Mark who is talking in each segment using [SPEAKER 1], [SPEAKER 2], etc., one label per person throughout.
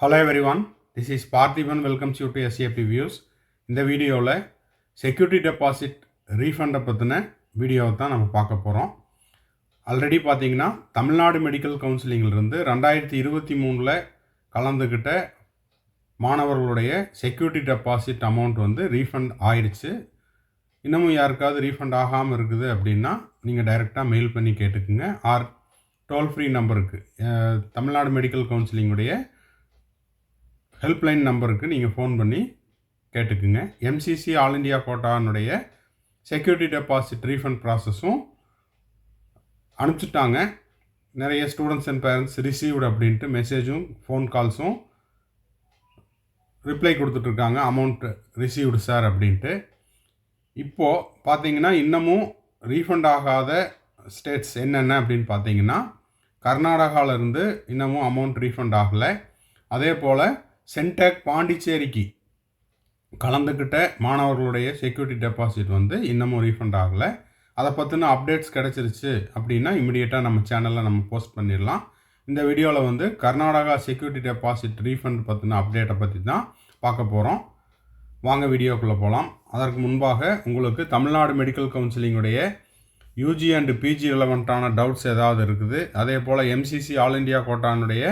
[SPEAKER 1] Hello everyone, this is Parthiban welcomes you to SAP Views. இந்த வீடியோவில் security deposit ரீஃபண்டை பற்றின வீடியோவை தான் நம்ம பார்க்க போகிறோம். ஆல்ரெடி பார்த்தீங்கன்னா தமிழ்நாடு மெடிக்கல் கவுன்சிலிங்கிலிருந்து 2023 கலந்துக்கிட்ட மாணவர்களுடைய செக்யூரிட்டி டெபாசிட் அமௌண்ட் வந்து ரீஃபண்ட் ஆயிடுச்சு. இன்னமும் யாருக்காவது ரீஃபண்ட் ஆகாமல் இருக்குது அப்படின்னா நீங்கள் டைரெக்டாக மெயில் பண்ணி கேட்டுக்குங்க. ஆர் டோல் ஃப்ரீ நம்பருக்கு தமிழ்நாடு மெடிக்கல் கவுன்சிலிங்குடைய ஹெல்ப்லைன் நம்பருக்கு நீங்கள் ஃபோன் பண்ணி கேட்டுக்குங்க. எம்சிசி ஆல் இண்டியா கோட்டானுடைய செக்யூரிட்டி டெபாசிட் ரீஃபண்ட் ப்ராசஸும் அனுப்பிச்சிட்டாங்க. நிறைய ஸ்டூடெண்ட்ஸ் அண்ட் பேரண்ட்ஸ் ரிசீவ்டு அப்படின்ட்டு மெசேஜும் ஃபோன் கால்ஸும் ரிப்ளை கொடுத்துட்ருக்காங்க, அமௌண்ட் ரிசீவ்டு சார் அப்படின்ட்டு. இப்போது பார்த்தீங்கன்னா இன்னமும் ரீஃபண்ட் ஆகாத ஸ்டேட்ஸ் என்னென்ன அப்படின்னு பார்த்தீங்கன்னா, கர்நாடகாவிலேருந்து இன்னமும் அமௌண்ட் ரீஃபண்ட் ஆகலை. அதே போல் சென்டெக் பாண்டிச்சேரிக்கு கலந்துக்கிட்ட மாணவர்களுடைய செக்யூரிட்டி டெபாசிட் வந்து இன்னமும் ரீஃபண்ட் ஆகலை. அதை பற்றின அப்டேட்ஸ் கிடச்சிருச்சு அப்படின்னா இமிடியேட்டாக நம்ம சேனலில் நம்ம போஸ்ட் பண்ணிடலாம். இந்த வீடியோவில் வந்து கர்நாடகா செக்யூரிட்டி டெபாசிட் ரீஃபண்ட் பற்றின அப்டேட்டை பற்றி தான் பார்க்க போகிறோம். வாங்க வீடியோக்குள்ளே போகலாம். அதற்கு முன்பாக உங்களுக்கு தமிழ்நாடு மெடிக்கல் கவுன்சிலிங்குடைய யூஜி அண்டு பிஜி ரிலவெண்ட்டான டவுட்ஸ் ஏதாவது இருக்குது, அதே போல் எம்சிசி ஆல் இண்டியா கோட்டானுடைய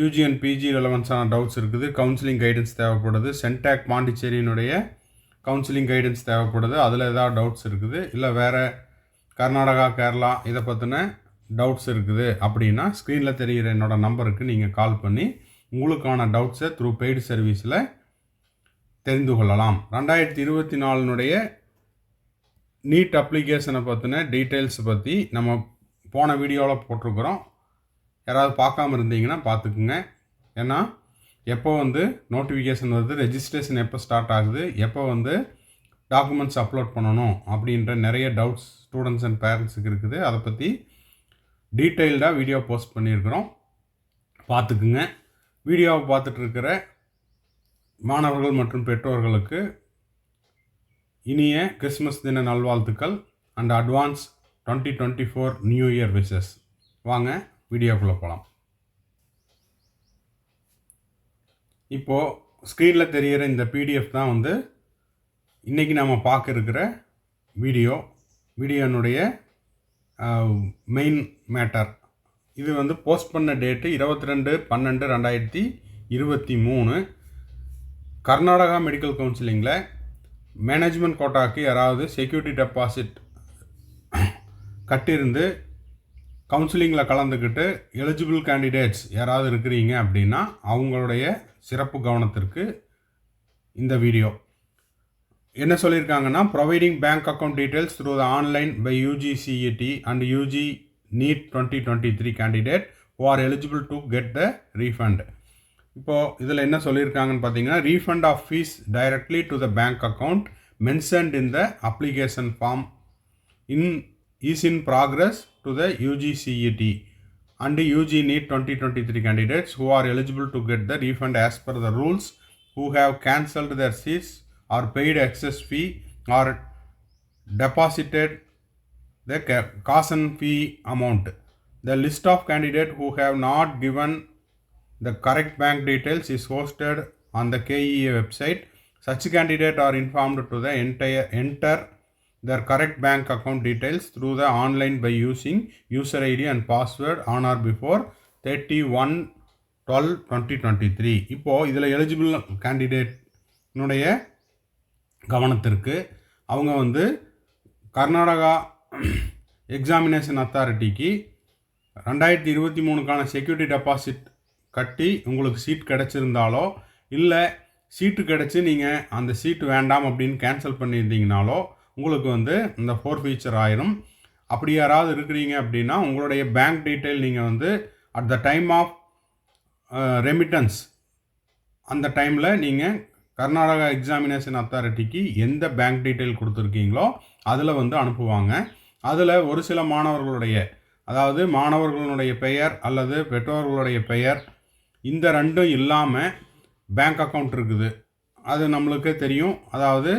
[SPEAKER 1] யூஜி அண்ட் பிஜி ரெலவன்ஸான டவுட்ஸ் இருக்குது, கவுன்சிலிங் கைடன்ஸ் தேவைப்படுது, சென்டாக் பாண்டிச்சேரியினுடைய கவுன்சிலிங் கைடன்ஸ் தேவைப்படுது, அதில் ஏதாவது டவுட்ஸ் இருக்குது, இல்லை வேறு கர்நாடகா கேரளா இதை பற்றின டவுட்ஸ் இருக்குது அப்படின்னா ஸ்க்ரீனில் தெரிகிற என்னோடய நம்பருக்கு நீங்கள் கால் பண்ணி உங்களுக்கான டவுட்ஸை த்ரூ பெய்டு சர்வீஸில் தெரிந்து கொள்ளலாம். 2024 நீட் அப்ளிகேஷனை பற்றின டீட்டெயில்ஸ் பற்றி நம்ம போன வீடியோவில் போட்டிருக்கிறோம். யாராவது பார்க்காம இருந்தீங்கன்னா பார்த்துக்குங்க. ஏன்னா எப்போ வந்து நோட்டிஃபிகேஷன் வருது, ரெஜிஸ்ட்ரேஷன் எப்போ ஸ்டார்ட் ஆகுது, எப்போ வந்து டாக்குமெண்ட்ஸ் அப்லோட் பண்ணணும் அப்படின்ற நிறைய டவுட்ஸ் ஸ்டூடெண்ட்ஸ் அண்ட் பேரண்ட்ஸுக்கு இருக்குது. அதை பற்றி டீட்டெயில்டாக வீடியோ போஸ்ட் பண்ணியிருக்கிறோம், பார்த்துக்குங்க. வீடியோவை பார்த்துட்ருக்கிற மாணவர்கள் மற்றும் பெற்றோர்களுக்கு இனிய கிறிஸ்மஸ் தின நல்வாழ்த்துக்கள் and advance 2024 new year wishes. வாங்க வீடியோக்குள்ளே போகலாம். இப்போது ஸ்க்ரீனில் தெரிகிற இந்த பிடிஎஃப் தான் வந்து இன்றைக்கி நம்ம பார்க்க இருக்கிற வீடியோனுடைய மெயின் மேட்டர். இது வந்து போஸ்ட் பண்ண டேட்டு 22/12/2023. கர்நாடகா மெடிக்கல் கவுன்சிலிங்கில் மேனேஜ்மெண்ட் கோட்டாக்கு யாராவது செக்யூரிட்டி டெபாசிட் கட்டியிருந்து கவுன்சிலிங்கில் கலந்துக்கிட்டு எலிஜிபிள் கேண்டிடேட்ஸ் யாராவது இருக்கிறீங்க அப்படின்னா அவங்களுடைய சிறப்பு கவனத்திற்கு இந்த வீடியோ. என்ன சொல்லியிருக்காங்கன்னா, providing bank account details through the online by UGCET and UG NEET 2023 candidate who are eligible to get the refund. இப்போது இதில் என்ன சொல்லியிருக்காங்கன்னு பார்த்தீங்கன்னா, refund of fees directly to the bank account mentioned in the application form is in progress to the UGCET and UG NEET 2023 candidates who are eligible to get the refund as per the rules, who have cancelled their seats or paid excess fee or deposited the caution fee amount. The list of candidates who have not given the correct bank details is hosted on the KEA website. Such candidates are informed to the enter their correct bank account details through the online by using user ID and password on or before 31/12/2023. இப்போது இதில் eligible கேண்டிடேட்னுடைய கவனத்திற்கு அவங்க வந்து Karnataka examination அத்தாரிட்டிக்கு 2023 security deposit கட்டி உங்களுக்கு seat கிடச்சிருந்தாலோ, இல்லை சீட்டு கிடச்சி நீங்கள் அந்த சீட்டு வேண்டாம் அப்படின்னு கேன்சல் பண்ணியிருந்தீங்கனாலோ உங்களுக்கு வந்து இந்த ஃபீச்சர் ஆயிரும். அப்படி யாராவது இருக்கிறீங்க அப்படின்னா உங்களுடைய பேங்க் டீட்டெயில் நீங்கள் வந்து at the time of remittance அந்த டைமில் நீங்கள் கர்நாடகா எக்ஸாமினேஷன் அத்தாரிட்டிக்கு எந்த பேங்க் டீட்டெயில் கொடுத்துருக்கீங்களோ அதில் வந்து அனுப்புவாங்க. அதில் ஒரு சில மாணவர்களுடைய, அதாவது மாணவர்களுடைய பெயர் அல்லது பெற்றோர்களுடைய பெயர் இந்த ரெண்டும் இல்லாமல் பேங்க் அக்கௌண்ட் இருக்குது, அது நம்மளுக்கு தெரியும். அதாவது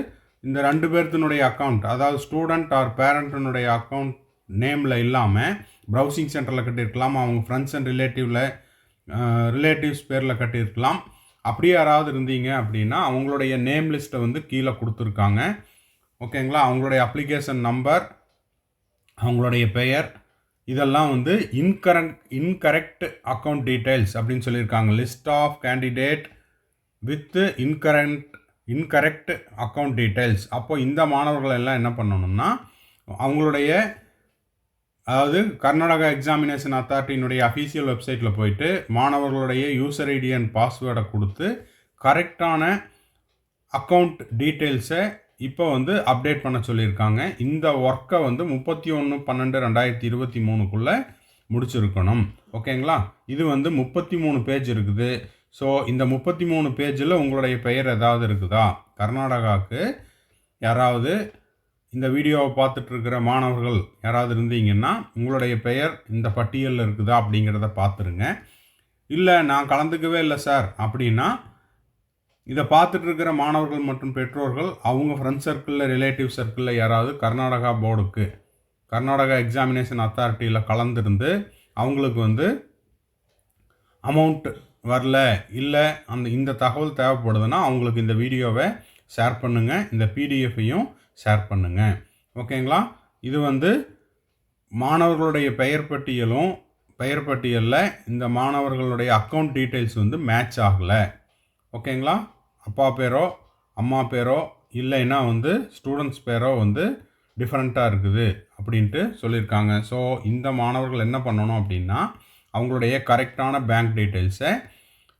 [SPEAKER 1] இந்த 2 பேர்த்தினுடைய அக்கௌண்ட், அதாவது ஸ்டூடெண்ட் ஆர் பேரண்ட்டினுடைய அக்கௌண்ட் நேமில் இல்லாமல் ப்ரௌசிங் சென்டரில் கட்டியிருக்கலாம், அவங்க ஃப்ரெண்ட்ஸ் அண்ட் ரிலேட்டிவில் ரிலேட்டிவ்ஸ் பேரில் கட்டியிருக்கலாம். அப்படி யாராவது இருந்தீங்க அப்படின்னா அவங்களுடைய நேம் லிஸ்ட்டை வந்து கீழே கொடுத்துருக்காங்க. ஓகேங்களா? அவங்களுடைய அப்ளிகேஷன் நம்பர், அவங்களுடைய பெயர், இதெல்லாம் வந்து இன்கரெக்ட் அக்கௌண்ட் டீட்டெயில்ஸ் அப்படின்னு சொல்லியிருக்காங்க. List of candidate with incorrect account details. அப்போ இந்த மாணவர்கள் எல்லாம் என்ன பண்ணணும்னா அவங்களுடைய அதாவது கர்நாடகா எக்ஸாமினேஷன் அத்தாரிட்டியினுடைய அஃபீஷியல் வெப்சைட்டில் போயிட்டு மாணவர்களுடைய யூசர் ஐடி அண்ட் பாஸ்வேர்டை கொடுத்து கரெக்டான அக்கௌண்ட் டீட்டெயில்ஸை இப்போ வந்து அப்டேட் பண்ண சொல்லியிருக்காங்க. இந்த ஒர்க்கை வந்து 31/12/2023 முடிச்சிருக்கணும். ஓகேங்களா? இது வந்து 33 பேஜ் இருக்குது. ஸோ இந்த 33 பேஜில் உங்களுடைய பெயர் ஏதாவது இருக்குதா? கர்நாடகாவுக்கு யாராவது இந்த வீடியோவை பார்த்துட்ருக்கிற மாணவர்கள் யாராவது இருந்தீங்கன்னா உங்களுடைய பெயர் இந்த பட்டியலில் இருக்குதா அப்படிங்கிறத பார்த்துருங்க. இல்லை நான் கலந்துக்கவே இல்லை சார் அப்படின்னா இதை பார்த்துட்ருக்கிற மாணவர்கள் மற்றும் பெற்றோர்கள் அவங்க ஃப்ரெண்ட் சர்க்கிளில், ரிலேட்டிவ் சர்க்கிளில் யாராவது கர்நாடகா போர்டுக்கு, கர்நாடகா எக்ஸாமினேஷன் அத்தாரிட்டியில் கலந்துருந்து அவங்களுக்கு வந்து அமௌண்ட் வரல, இல்லை இந்த தகவல் தேவைப்படுதுன்னா அவங்களுக்கு இந்த வீடியோவை ஷேர் பண்ணுங்கள், இந்த பிடிஎஃப்பையும் ஷேர் பண்ணுங்கள். ஓகேங்களா? இது வந்து மாணவர்களுடைய பெயர் பட்டியலில் இந்த மாணவர்களுடைய அக்கௌண்ட் டீட்டெயில்ஸ் வந்து மேட்ச் ஆகலை. ஓகேங்களா? அப்பா பேரோ அம்மா பேரோ இல்லைன்னா வந்து ஸ்டூடெண்ட்ஸ் பேரோ வந்து டிஃப்ரெண்ட்டாக இருக்குது அப்படின்ட்டு சொல்லியிருக்காங்க. ஸோ இந்த மாணவர்கள் என்ன பண்ணணும் அப்படின்னா அவங்களுடைய கரெக்டான பேங்க் டீட்டெயில்ஸை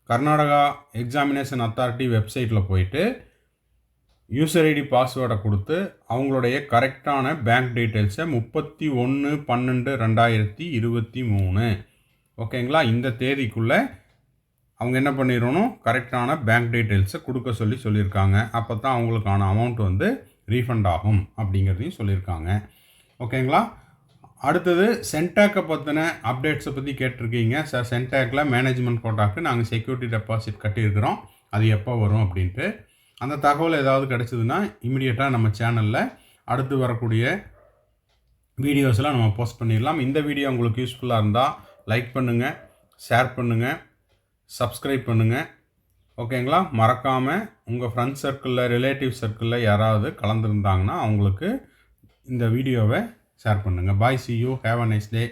[SPEAKER 1] கர்நாடகா எக்ஸாமினேஷன் அத்தாரிட்டி வெப்சைட்டில் போயிட்டு யூசர் ஐடி பாஸ்வேர்டை கொடுத்து அவங்களுடைய கரெக்டான பேங்க் டீட்டெயில்ஸை 31/12/2023 ஓகேங்களா இந்த தேதிக்குள்ளே அவங்க என்ன பண்ணிடணும், கரெக்டான பேங்க் டீட்டெயில்ஸை கொடுக்க சொல்லியிருக்காங்க. அப்போ தான் அவங்களுக்கான அமௌண்ட் வந்து ரீஃபண்ட் ஆகும் அப்படிங்கிறதையும் சொல்லியிருக்காங்க. ஓகேங்களா? அடுத்தது சென்டாக்கை பற்றின அப்டேட்ஸை பற்றி கேட்டிருக்கீங்க. சார் சென்டாக்கில் மேனேஜ்மெண்ட் கோட்டாக்கு நாங்கள் செக்யூரிட்டி டெபாசிட் கட்டியிருக்கிறோம், அது எப்போ வரும் அப்படின்ட்டு. அந்த தகவல் ஏதாவது கிடச்சிதுன்னா இமிடியேட்டாக நம்ம சேனலில் அடுத்து வரக்கூடிய வீடியோஸ்லாம் நம்ம போஸ்ட் பண்ணிடலாம். இந்த வீடியோ உங்களுக்கு யூஸ்ஃபுல்லாக இருந்தால் லைக் பண்ணுங்கள், ஷேர் பண்ணுங்கள், சப்ஸ்கிரைப் பண்ணுங்கள். ஓகேங்களா? மறக்காமல் உங்கள் ஃப்ரெண்ட்ஸ் சர்க்கிளில், ரிலேட்டிவ் சர்க்கிளில் யாராவது கலந்துருந்தாங்கன்னா அவங்களுக்கு இந்த வீடியோவை ஷேர் பண்ணுங்கள். பாய், see you, have a nice day.